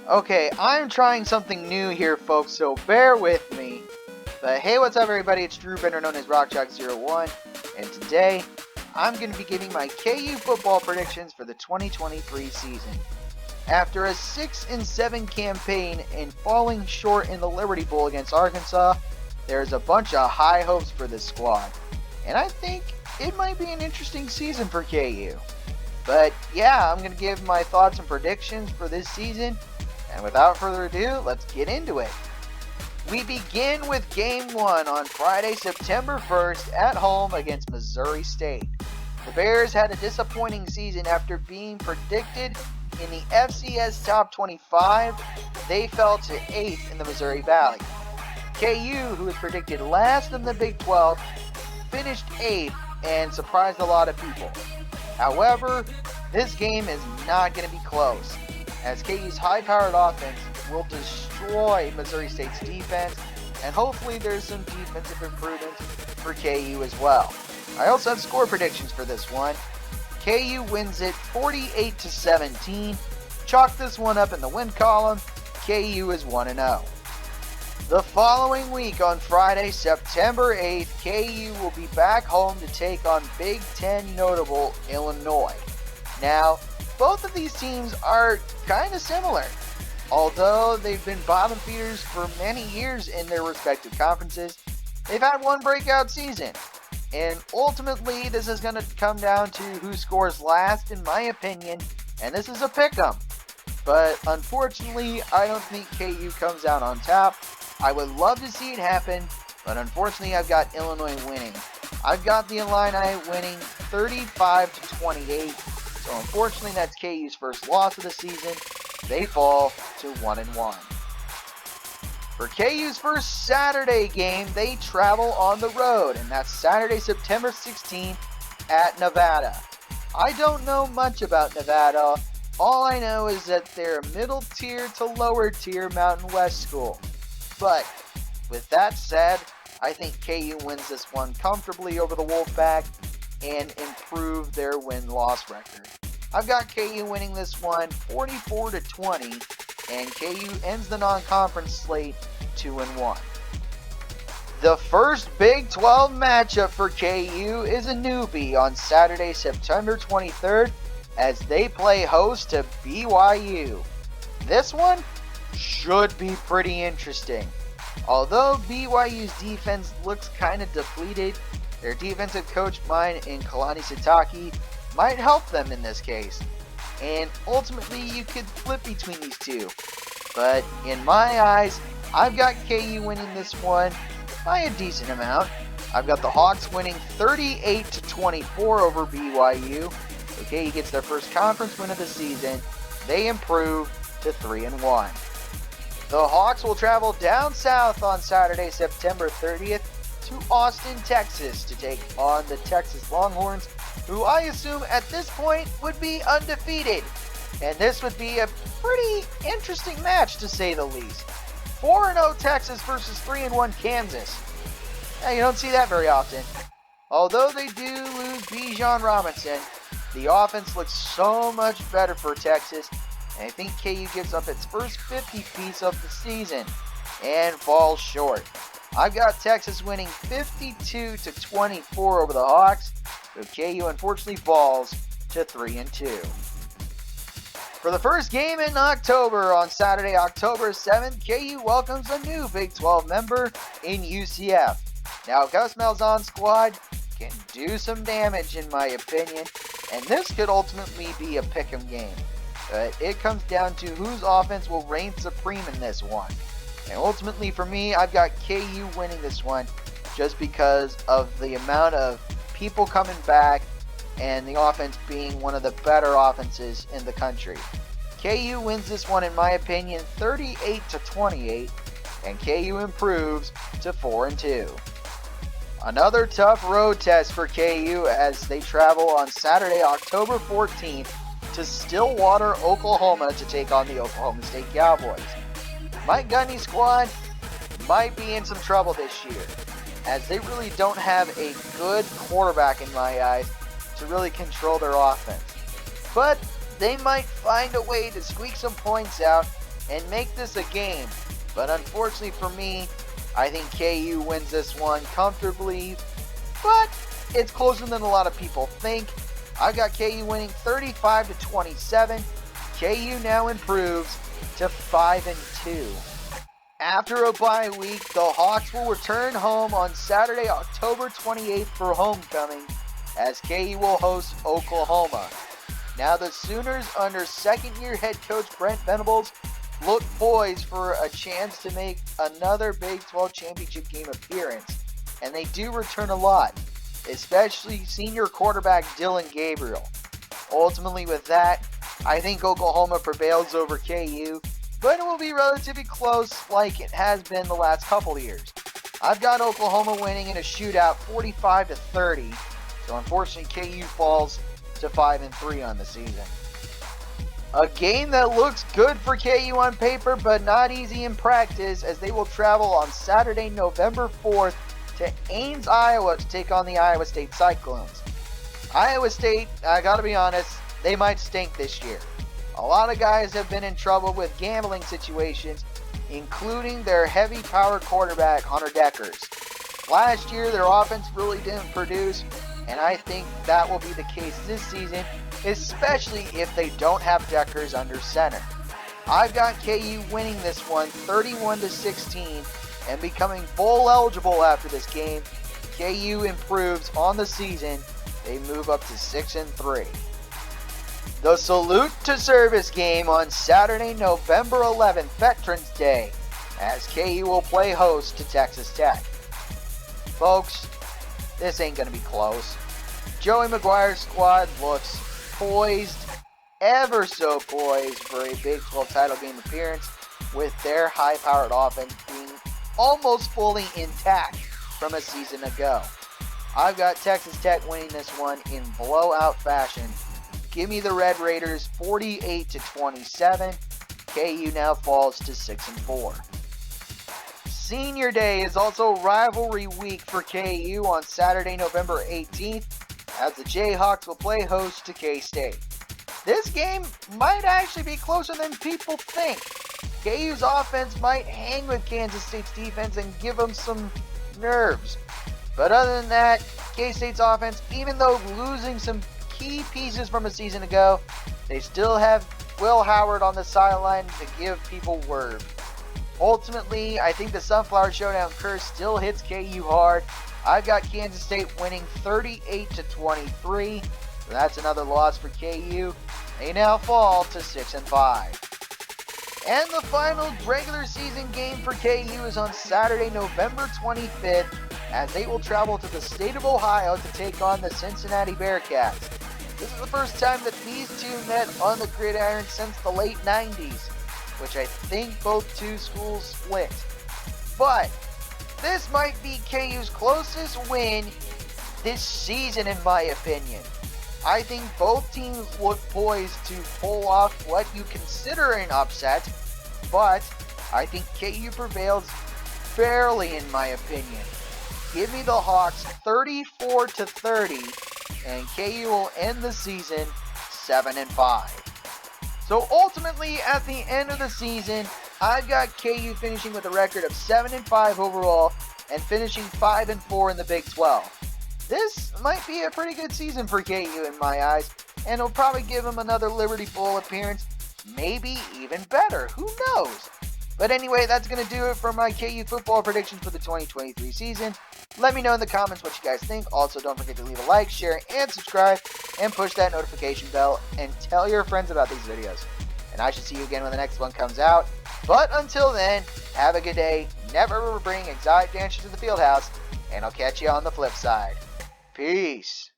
Okay, I'm trying something new here, folks, so bear with me. But hey, what's up, everybody? It's Drew, better known as RockJock01, and today I'm going to be giving my KU football predictions for the 2023 season. After a 6-7 campaign and falling short in the Liberty Bowl against Arkansas, there's a bunch of high hopes for this squad, and I think it might be an interesting season for KU. But yeah, I'm going to give my thoughts and predictions for this season. And without further ado, let's get into it. We begin with Game 1 on Friday, September 1st at home against Missouri State. The Bears had a disappointing season after being predicted in the FCS Top 25. They fell to 8th in the Missouri Valley. KU, who was predicted last in the Big 12, finished 8th and surprised a lot of people. However, this game is not going to be close, as KU's high-powered offense will destroy Missouri State's defense, and hopefully there's some defensive improvements for KU as well. I also have score predictions for this one. KU wins it 48-17. Chalk this one up in the win column. KU is 1-0. The following week on Friday, September 8th, KU will be back home to take on Big Ten notable Illinois. Now, both of these teams are kind of similar. Although they've been bottom feeders for many years in their respective conferences, they've had one breakout season. And ultimately, this is going to come down to who scores last, in my opinion, and this is a pick'em. But unfortunately, I don't think KU comes out on top. I would love to see it happen, but unfortunately, I've got Illinois winning. I've got the Illini winning 35-28. So unfortunately, that's KU's first loss of the season. They fall to 1-1. For KU's first Saturday game, they travel on the road, and that's Saturday, September 16th at Nevada. I don't know much about Nevada. All I know is that they're a middle tier to lower tier Mountain West school. But with that said, I think KU wins this one comfortably over the Wolfpack and improve their win-loss record. I've got KU winning this one 44-20, and KU ends the non-conference slate 2-1. The first Big 12 matchup for KU is a newbie on Saturday, September 23rd, as they play host to BYU. This one should be pretty interesting. Although BYU's defense looks kind of depleted, their defensive coach mind in Kalani Sitake might help them in this case. And ultimately you could flip between these two. But in my eyes, I've got KU winning this one by a decent amount. I've got the Hawks winning 38-24 over BYU. So KU gets their first conference win of the season. They improve to 3-1. The Hawks will travel down south on Saturday, September 30th to Austin, Texas to take on the Texas Longhorns, who I assume at this point would be undefeated. And this would be a pretty interesting match, to say the least. 4-0 Texas versus 3-1 Kansas. Now, you don't see that very often. Although they do lose Bijan Robinson, the offense looks so much better for Texas, and I think KU gives up its first 50-piece of the season and falls short. I've got Texas winning 52-24 over the Hawks, so KU unfortunately falls to 3-2. For the first game in October, on Saturday, October 7th, KU welcomes a new Big 12 member in UCF. Now, Gus Malzahn's squad can do some damage in my opinion, and this could ultimately be a pick'em game. But it comes down to whose offense will reign supreme in this one. And ultimately for me, I've got KU winning this one just because of the amount of people coming back and the offense being one of the better offenses in the country. KU wins this one in my opinion 38-28, and KU improves to 4-2. Another tough road test for KU as they travel on Saturday, October 14th to Stillwater, Oklahoma to take on the Oklahoma State Cowboys. Mike Gundy's squad might be in some trouble this year, as they really don't have a good quarterback in my eyes to really control their offense. But they might find a way to squeak some points out and make this a game. But unfortunately for me, I think KU wins this one comfortably, but it's closer than a lot of people think. I've got KU winning 35-27. KU now improves to 5-2. After a bye week, the Hawks will return home on Saturday, October 28th for homecoming, as KU will host Oklahoma. Now the Sooners under second-year head coach Brent Venables look poised for a chance to make another Big 12 championship game appearance, and they do return a lot, especially senior quarterback Dylan Gabriel. Ultimately with that, I think Oklahoma prevails over KU, but it will be relatively close like it has been the last couple of years. I've got Oklahoma winning in a shootout 45-30, so unfortunately KU falls to 5-3 on the season. A game that looks good for KU on paper, but not easy in practice, as they will travel on Saturday, November 4th to Ames, Iowa to take on the Iowa State Cyclones. Iowa State, I gotta be honest, they might stink this year. A lot of guys have been in trouble with gambling situations, including their heavy-powered quarterback, Hunter Deckers. Last year, their offense really didn't produce, and I think that will be the case this season, especially if they don't have Deckers under center. I've got KU winning this one 31-16 and becoming bowl eligible after this game. KU improves on the season. They move up to 6-3. The Salute to Service game on Saturday, November 11th, Veterans Day, as KU will play host to Texas Tech. Folks, this ain't going to be close. Joey McGuire's squad looks poised, ever so poised, for a Big 12 title game appearance, with their high-powered offense being almost fully intact from a season ago. I've got Texas Tech winning this one in blowout fashion. Give me the Red Raiders 48-27. KU now falls to 6-4. Senior Day is also rivalry week for KU on Saturday, November 18th, as the Jayhawks will play host to K-State. This game might actually be closer than people think. KU's offense might hang with Kansas State's defense and give them some nerves. But other than that, K-State's offense, even though losing some key pieces from a season ago, they still have Will Howard on the sideline to give people word. Ultimately, I think the Sunflower Showdown curse still hits KU hard. I've got Kansas State winning 38-23. So that's another loss for KU. They now fall to 6-5. And the final regular season game for KU is on Saturday, November 25th, as they will travel to the state of Ohio to take on the Cincinnati Bearcats. This is the first time that these two met on the gridiron since the late 90s, which I think both two schools split. But this might be KU's closest win this season, in my opinion. I think both teams look poised to pull off what you consider an upset, but I think KU prevails fairly, in my opinion. Give me the Hawks 34-30, and KU will end the season 7-5. So ultimately, at the end of the season, I've got KU finishing with a record of 7-5 overall and finishing 5-4 in the Big 12. This might be a pretty good season for KU in my eyes, and it'll probably give them another Liberty Bowl appearance, maybe even better, who knows? But anyway, that's going to do it for my KU football predictions for the 2023 season. Let me know in the comments what you guys think. Also, don't forget to leave a like, share, and subscribe, and push that notification bell, and tell your friends about these videos. And I should see you again when the next one comes out. But until then, have a good day, never bring exotic dancers to the field house, and I'll catch you on the flip side. Peace.